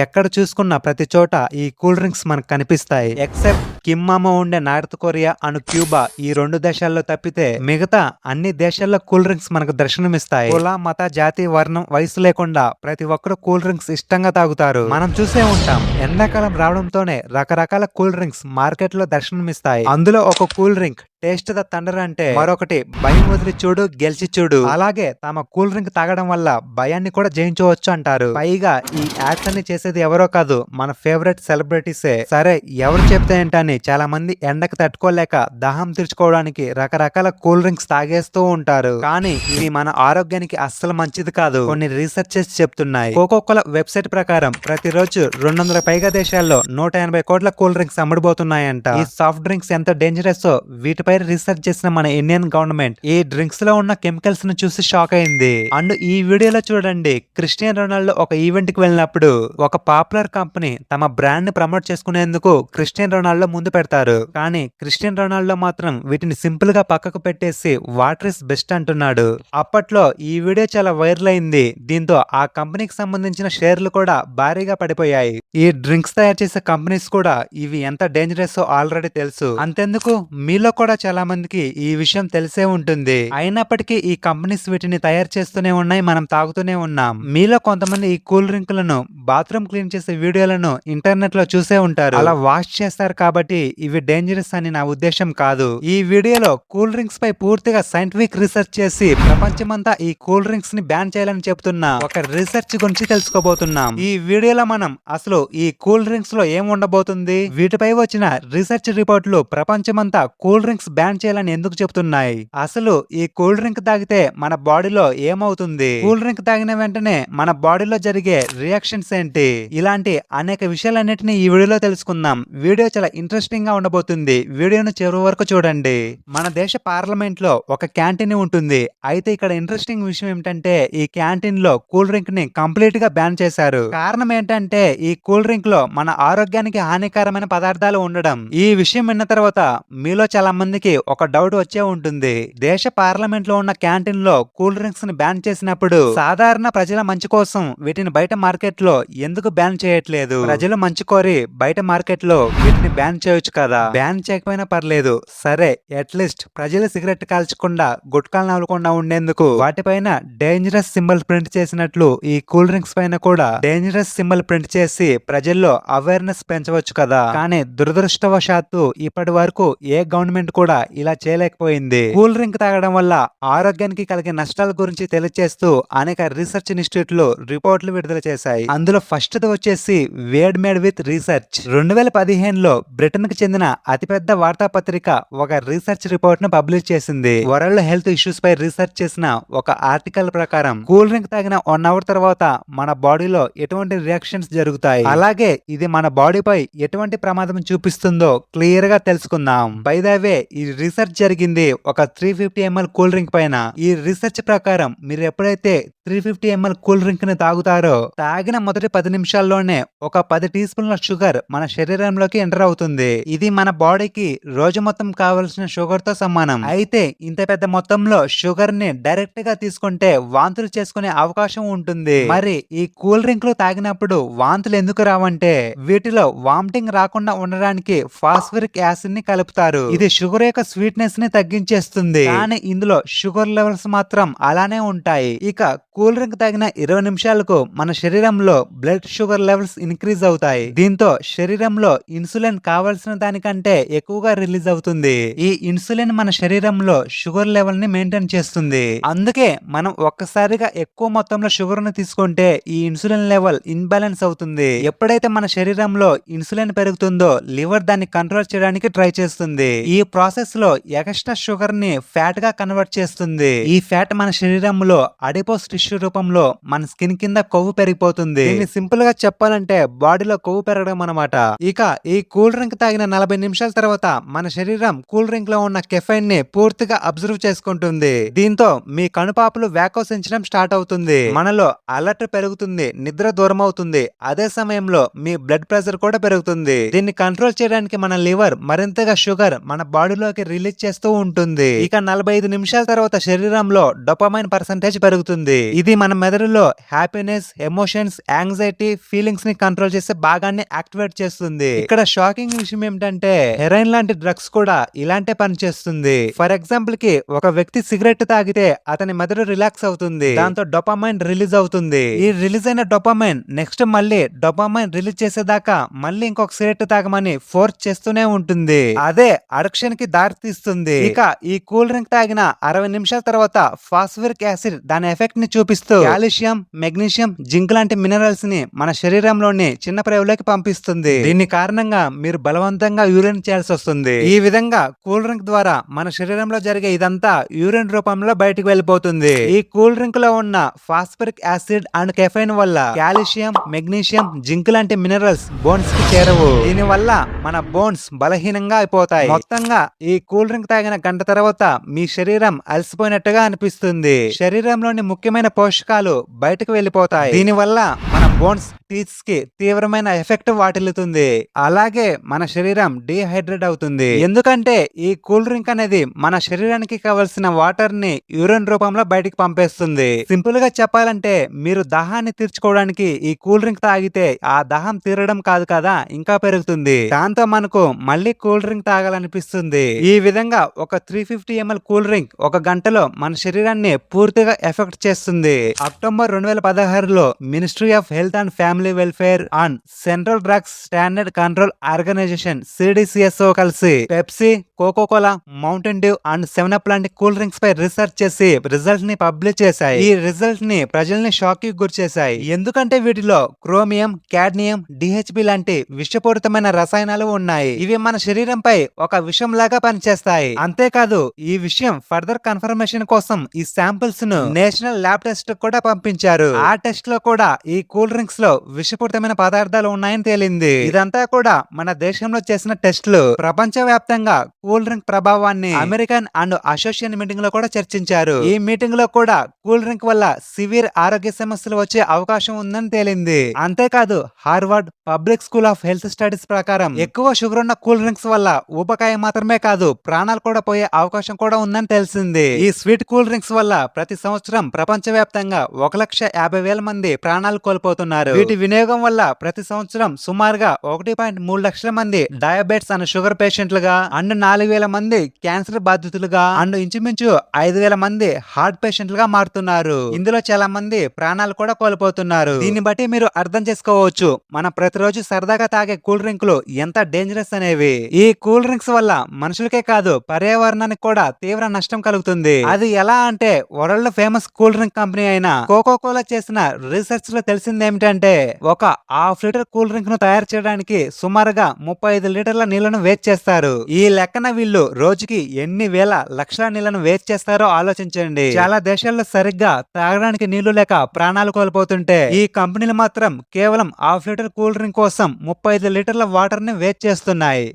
ఎక్కడ చూసుకున్నా ప్రతి చోట ఈ కూల్ డ్రింక్స్ మనకు కనిపిస్తాయి. ఎక్సెప్ట్ కిమ్మామ ఉండే నార్త్ కొరియా అను క్యూబా ఈ 2 దేశాల్లో తప్పితే మిగతా అన్ని దేశాల్లో కూల్ డ్రింక్స్ మనకు దర్శనమిస్తాయి. కుల, మత, జాతి, వర్ణం, వయసు లేకుండా ప్రతి ఒక్కరు కూల్ డ్రింక్స్ ఇష్టంగా తాగుతారు. మనం చూసే ఉంటాం, ఎండాకాలం రావడంతోనే రకరకాల కూల్ డ్రింక్స్ మార్కెట్ లో దర్శనమిస్తాయి. అందులో ఒక cool drink taste the thunder అంటే మరొకటి భయం వదిలి చూడు గెలిచి చూడు. అలాగే తమ కూల్ డ్రింక్ తాగడం వల్ల భయాన్ని కూడా జయించవచ్చు అంటారు. పైగా ఈ యాడ్స్ అన్ని చేసేది ఎవరో కాదు, మన ఫేవరెట్ సెలబ్రిటీసే. సరే, ఎవరు చెప్తే ఏంటని చాలా మంది ఎండకు తట్టుకోలేక దాహం తీర్చుకోవడానికి రకరకాల కూల్ డ్రింక్స్ తాగేస్తూ ఉంటారు. కానీ ఇది మన ఆరోగ్యానికి అస్సలు మంచిది కాదు. కొన్ని రీసెర్చెస్ చెప్తున్నాయి. కోకోకోలా వెబ్సైట్ ప్రకారం ప్రతిరోజు 200 పైగా దేశాల్లో 180 కోట్ల కూల్ డ్రింక్స్ అమ్ముడుపోతున్నాయంట. ఈ సాఫ్ట్ డ్రింక్స్ ఎంత డేంజరస్ వీటిపై రీసెర్చ్ చేసిన మన ఇండియన్ గవర్నమెంట్ ఈ డ్రింక్స్ లో ఉన్న కెమికల్స్ ను చూసి షాక్ అయింది. అండ్ ఈ వీడియోలో చూడండి, క్రిస్టియన్ రొనాల్డో ఒక ఈవెంట్ కి వెళ్ళినప్పుడు ఒక పాపులర్ కంపెనీ తమ బ్రాండ్ ని ప్రమోట్ చేసుకునేందుకు క్రిస్టియన్ రొనాల్డో ముందు పెడతారు. కానీ క్రిస్టియన్ రొనాల్డో మాత్రం వీటిని సింపుల్ గా పక్కకు పెట్టేసి వాటర్ ఇస్ బెస్ట్ అంటున్నాడు. అప్పట్లో ఈ వీడియో చాలా వైరల్ అయింది. దీంతో ఆ కంపెనీకి సంబంధించిన షేర్లు కూడా భారీగా పడిపోయాయి. ఈ డ్రింక్స్ తయారు చేసే కంపెనీస్ కూడా ఇవి ఎంత డేంజరస్ ఆల్రెడీ తెలుసు. అంతెందుకు, మీలో కూడా చాలా మందికి ఈ విషయం తెలిసే ఉంటుంది. అయినప్పటికీ ఈ కంపెనీస్ వీటిని తయారు చేస్తూనే ఉన్నాయి, మనం తాగుతూనే ఉన్నాం. మీలో కొంతమంది ఈ కూల్ డ్రింక్లను బాత్రూమ్ క్లీన్ చేసే వీడియోలను ఇంటర్నెట్ లో చూసే ఉంటారు. అలా వాష్ చేస్తారు కాబట్టి ఇవి డేంజరస్ అని నా ఉద్దేశం కాదు. ఈ వీడియోలో కూల్ డ్రింక్స్ పై పూర్తిగా సైంటిఫిక్ రీసెర్చ్ చేసి ప్రపంచమంతా ఈ కూల్ డ్రింక్స్ ని బ్యాన్ చేయాలని చెప్తున్న ఒక రీసెర్చ్ గురించి తెలుసుకోబోతున్నాం. ఈ వీడియోలో మనం అసలు ఈ కూల్ డ్రింక్స్ లో ఏం ఉండబోతుంది, వీటిపై వచ్చిన రీసెర్చ్ రిపోర్ట్లు ప్రపంచమంతా కూల్ డ్రింక్స్ బ్యాన్ చేయాలని ఎందుకు చెప్తున్నాయి, అసలు ఈ కూల్ డ్రింక్ తాగితే మన బాడీలో ఏమవుతుంది, కూల్ డ్రింక్ తాగిన వెంటనే మన బాడీలో జరిగే రియాక్షన్స్ ఏంటి, ఇలాంటి అనేక విషయాలన్నిటిని ఈ వీడియోలో తెలుసుకుందాం. వీడియో చాలా ఇంట్రెస్టింగ్ గా ఉండబోతుంది. వీడియోను చివరి వరకు చూడండి. మన దేశ పార్లమెంట్ లో ఒక క్యాంటీన్ ఉంటుంది. అయితే ఇక్కడ ఇంట్రెస్టింగ్ విషయం ఏమిటంటే ఈ క్యాంటీన్ లో కూల్ డ్రింక్ ని కంప్లీట్ గా బ్యాన్ చేశారు. కారణం ఏంటంటే ఈ కూల్ డ్రింక్ లో మన ఆరోగ్యానికి హానికరమైన పదార్థాలు ఉండడం. ఈ విషయం విన్న తర్వాత మీలో చాలా మందికి ఒక డౌట్ వచ్చే ఉంటుంది. దేశ పార్లమెంట్ లో ఉన్న క్యాంటీన్ లో కూల్ డ్రింక్స్ ని బ్యాన్ చేసినప్పుడు సాధారణ ప్రజల మంచి కోసం వీటిని బయట మార్కెట్ లో ఎందుకు బ్యాన్ చేయట్లేదు? ప్రజలు మంచి కోరి బయట మార్కెట్ లో వీటిని బ్యాన్ చేయొచ్చు కదా. బ్యాన్ చేయకపోయినా పర్లేదు, సరే అట్లీస్ట్ ప్రజలు సిగరెట్ కాల్చకుండా గుట్కాలు నవ్వకుండా ఉండేందుకు వాటిపైన డేంజరస్ సింబల్ ప్రింట్ చేసినట్లు ఈ కూల్ డ్రింక్స్ పైన కూడా డేంజరస్ సింబల్ ప్రింట్ చేసి ప్రజల్లో అవేర్నెస్ పెంచవచ్చు కదా. కానీ దురదృష్టవశాత్తు ఇప్పటి వరకు ఏ గవర్నమెంట్ కూడా ఇలా చేయలేకపోయింది. కూల్ డ్రింక్ తాగడం వల్ల ఆరోగ్యానికి కలిగే నష్టాల గురించి తెలియజేస్తూ అనేక రీసెర్చ్ ఇన్స్టిట్యూట్లు రిపోర్ట్లు విడుదల చేశాయి. అందులో ఫస్ట్ వచ్చేసి వేడ్ మేడ్ విత్ రీసెర్చ్. 2015లో బ్రిటన్ కి చెందిన అతిపెద్ద వార్తాపత్రిక ఒక రీసెర్చ్ రిపోర్ట్ ను పబ్లిష్ చేసింది. వరల్డ్ హెల్త్ ఇష్యూస్ పై రీసెర్చ్ చేసిన ఒక ఆర్టికల్ ప్రకారం కూల్ డ్రింక్ తాగిన 1 అవర్ తర్వాత మన బాడీలో ఎటువంటి రియాక్షన్స్ జరుగుతాయి, అలాగే ఇది మన బాడీపై ఎటువంటి ప్రమాదం చూపిస్తుందో క్లియర్ గా తెలుసుకుందాం. బై ద వే, ఈ రీసెర్చ్ జరిగింది ఒక 350 ml కూల్ డ్రింక్ పైన. ఈ రీసెర్చ్ ప్రకారం మీరు ఎప్పుడైతే 350 ml కూల్ డ్రింక్ ని తాగుతారో తాగిన మొదటి 10 నిమిషాల్లోనే ఒక 10 టీ స్పూన్ల షుగర్ మన శరీరంలోకి ఎంటర్ అవుతుంది. ఇది మన బాడీకి రోజు మొత్తం కావలసిన షుగర్ తో సమానం. అయితే ఇంత పెద్ద మొత్తంలో షుగర్ ని డైరెక్ట్ గా తీసుకుంటే వాంతులు చేసుకునే అవకాశం ఉంటుంది. మరి ఈ కూల్ డ్రింక్లు తాగినప్పుడు వాంతులు ఎందుకు రావంటే వీటిలో వామిటింగ్ రాకుండా ఉండడానికి ఫాస్ఫరిక్ యాసిడ్ ని కలుపుతారు. ఇది షుగర్ యొక్క స్వీట్నెస్ ని తగ్గించేస్తుంది. కానీ ఇందులో షుగర్ లెవెల్స్ మాత్రం అలానే ఉంటాయి. ఇక కూల్ డ్రింక్ తాగిన 20 నిమిషాలకు మన శరీరంలో బ్లడ్ షుగర్ లెవెల్స్ ఇంక్రీజ్ అవుతాయి. దీంతో శరీరంలో ఇన్సులిన్ కావాల్సిన దానికంటే ఎక్కువగా రిలీజ్ అవుతుంది. ఈ ఇన్సులిన్ మన శరీరంలో షుగర్ లెవెల్ ని మెయింటైన్ చేస్తుంది. అందుకే మనం ఒక్కసారిగా ఎక్కువ మొత్తంలో షుగర్ ని తీసుకుంటే ఈ ఇన్సులిన్ లెవెల్ ఇన్బ్యాలెన్స్ అవుతుంది. ఎప్పుడైతే మన శరీరంలో ఇన్సులిన్ పెరుగుతుందో లివర్ దాన్ని కంట్రోల్ చేయడానికి ట్రై చేస్తుంది. ఈ ప్రాసెస్ లో ఎక్స్ట్రా షుగర్ ని ఫ్యాట్ గా కన్వర్ట్ చేస్తుంది. ఈ ఫ్యాట్ మన శరీరంలో అడిపోస్ టిష్యూ రూపంలో మన స్కిన్ కింద కొవ్వు పెరిగిపోతుంది. దీన్ని సింపుల్ గా చెప్పాలంటే బాడీలో కొవ్వు పెరగడం అన్నమాట. ఇక ఈ కూల్ డ్రింక్ తాగిన 40 నిమిషాల తర్వాత మన శరీరం కూల్ డ్రింక్ లో ఉన్న కెఫైన్ ని పూర్తిగా అబ్జర్వ్ చేసుకుంటుంది. దీంతో మీ కనుపాపలు వ్యాకోసించడం స్టార్ట్ అవుతుంది. మనలో అలర్ట్ పెరుగుతుంది, నిద్ర దూరం అవుతుంది. అదే సమయంలో మీ బ్లడ్ ప్రెషర్ కూడా పెరుగుతుంది. దీన్ని కంట్రోల్ చేయడానికి మన లివర్ మరింతగా షుగర్ మన బాడీలోకి రిలీజ్ చేస్తూ ఉంటుంది. ఇక 45 నిమిషాల తర్వాత శరీరంలో డోపమైన్ పర్సెంటేజ్ పెరుగుతుంది. ఇది మన మెదడులో హ్యాపీనెస్, ఎమోషన్స్, యాంగ్జైటీ, ఫీలింగ్స్ ని కంట్రోల్ చేసే భాగాన్ని యాక్టివేట్ చేస్తుంది. ఇక్కడ షాకింగ్ విషయం ఏమిటంటే హెరాయిన్ లాంటి డ్రగ్స్ కూడా ఇలాంటి పని చేస్తుంది. ఫర్ ఎగ్జాంపుల్ కి ఒక వ్యక్తి సిగరెట్ తాగితే అతని మెదడు రిలాక్స్ అవుతుంది, దాంతో డోపామైన్ రిలీజ్ అవుతుంది. ఈ రిలీజ్ అయిన డోపామైన్ నెక్స్ట్ మళ్ళీ డోపామైన్ రిలీజ్ చేసేదాకా మళ్ళీ ఇంకొక సిగరెట్ తాగమని ఫోర్స్ చేస్తూనే ఉంటుంది. అదే అడిక్షన్ కి దారి తీస్తుంది. ఇక ఈ కూల్ డ్రింక్ తాగిన 60 నిమిషాల తర్వాత ఫాస్ఫరిక్ యాసిడ్ దాని ఎఫెక్ట్ ని చూపిస్తూ కాల్షియం, మెగ్నీషియం, జింక్ లాంటి మినరల్స్ ని మన శరీరంలోని చిన్న ప్రేవులోకి పంపిస్తుంది. దీని కారణంగా మీరు బలవంతంగా యూరిన్ చేయాల్సి వస్తుంది. ఈ విధంగా కూల్ డ్రింక్ ద్వారా మన శరీరంలో జరిగే ఇదంతా యూరిన్ రూపంలో బయటకు వెళ్ళిపోతుంది. ఈ కూల్ డ్రింక్ లో ఉన్న ఫాస్ఫరిక్ యాసిడ్ అండ్ కెఫైన్ వల్ల కాల్షియం, మెగ్నీషియం, జింక్ లాంటి మినరల్స్ బోన్స్ కి చేరవు. దీని వల్ల మన బోన్స్ బలహీనంగా అయిపోతాయి. మొత్తంగా ఈ కూల్ డ్రింక్ తాగిన గంట తర్వాత మీ శరీరం అలసిపోయినట్టుగా అనిపిస్తుంది. శరీరంలోని ముఖ్యమైన పోషకాలు బయటకు వెళ్ళిపోతాయి. దీని వల్ల మన బోన్స్, టీత్స్ కి తీవ్రమైన ఎఫెక్ట్ వాటిల్లుతుంది. అలాగే మన శరీరం డీహైడ్రేట్ అవుతుంది. ఎందుకంటే ఈ కూల్ డ్రింక్ అనేది మన శరీరానికి కావలసిన వాటర్ ని యూరిన్ రూపంలో బయటికి పంపేస్తుంది. సింపుల్ గా చెప్పాలంటే మీరు దాహాన్ని తీర్చుకోవడానికి ఈ కూల్ డ్రింక్ తాగితే ఆ దాహం తీరడం కాదు కదా, ఇంకా పెరుగుతుంది. దాంతో మనకు మళ్ళీ కూల్ డ్రింక్ తాగాలనిపిస్తుంది. ఈ విధంగా ఒక 350 ml కూల్ డ్రింక్ ఒక గంటలో మన శరీరాన్ని పూర్తిగా ఎఫెక్ట్ చేస్తుంది. అక్టోబర్ 2016లో ministry of health and family welfare and central drugs standard control organisation CDCSO కలిసి Pepsi, Coca Cola, Mountain Dew and 7up లాంటి కూల్ డ్రింక్స్ పై రీసెర్చ్ చేసి రిజల్ట్ ని పబ్లిష్ చేశాయి. ఈ రిజల్ట్ ని ప్రజల్ని షాక్ కి గురి చేశాయి. ఎందుకంటే వీటిలో క్రోమియం, కాడ్మియం, DHB లాంటి విషపూరితమైన రసాయనాలు ఉన్నాయి. ఇవి మన శరీరంపై ఒక విషం లాగా పనిచేస్తాయి. అంతేకాదు ఈ విషయం ఫర్దర్ కన్ఫర్మేషన్ కోసం ఈ శాంపిల్స్ ను నేషనల్ ల్యాబ్ టెస్ట్ కూడా పంపించారు. ఆ టెస్ట్ లో కూడా ఈ కూల్ డ్రింక్స్ లో విషపూరితమైన పదార్థాలు ఉన్నాయని తేలింది. ఇదంతా కూడా మన దేశంలో చేసిన టెస్టులు. ప్రపంచ వ్యాప్తంగా కూల్ డ్రింక్ ప్రభావాన్ని అమెరికన్ అండ్ అసోసియేషన్ మీటింగ్ లో కూడా చర్చించారు. ఈ మీటింగ్ లో కూడా కూల్ డ్రింక్ వల్ల సివియర్ ఆరోగ్య సమస్యలు వచ్చే అవకాశం ఉందని తేలింది. అంతేకాదు Harvard public school of health studies ప్రకారం ఎక్కువ షుగర్ ఉన్న కూల్ డ్రింక్స్ వల్ల ఊబకాయం మాత్రమే కాదు, ప్రాణాలు కూడా పోయే అవకాశం కూడా ఉందని తెలిసింది. ఈ స్వీట్ కూల్ డ్రింక్స్ వల్ల ప్రతి సంవత్సరం ప్రపంచ వ్యాప్తంగా 1,50,000 మంది ప్రాణాలు కోల్పోతున్నారు. వీటి వినియోగం వల్ల ప్రతి సంవత్సరం సుమారుగా 1.3 లక్షల మంది డయాబెటిస్ అనే షుగర్ పేషెంట్లుగా అండ్ 4,000 మంది క్యాన్సర్ బాధితులుగా అండ్ ఇంచుమించు 5,000 మంది హార్ట్ పేషెంట్లుగా మారుతున్నారు. ఇందులో చాలా మంది ప్రాణాలు కూడా కోల్పోతున్నారు. దీన్ని బట్టి మీరు అర్థం చేసుకోవచ్చు మనం ప్రతిరోజు సరదాగా తాగే కూల్ డ్రింకులు ఎంత డేంజరస్ అనేవి. ఈ కూల్ డ్రింక్స్ వల్ల మనుషులకే కాదు పర్యావరణానికి కూడా తీవ్ర నష్టం కలుగుతుంది. అది ఎలా అంటే world famous cool drink company అయిన కోకోకోలా చేసిన రీసెర్చ్ లో తెలిసింది ఏమిటంటే ఒక ½ లీటర్ కూల్ డ్రింక్ ను తయారు చేయడానికి సుమారుగా 35 లీటర్ల నీళ్లను వేస్ట్ చేస్తారు. ఈ లెక్కన వీళ్ళు రోజుకి ఎన్ని వేల లక్షల నీళ్లను వేస్ట్ చేస్తారో ఆలోచించండి. చాలా దేశాల్లో సరిగ్గా తాగడానికి నీళ్లు లేక ప్రాణాలు కోల్పోతుంటే ఈ కంపెనీలు మాత్రం కేవలం ½ లీటర్ కూల్ డ్రింక్ కోసం 35 లీటర్ల వాటర్ ని వేస్ట్ చేస్తున్నాయి.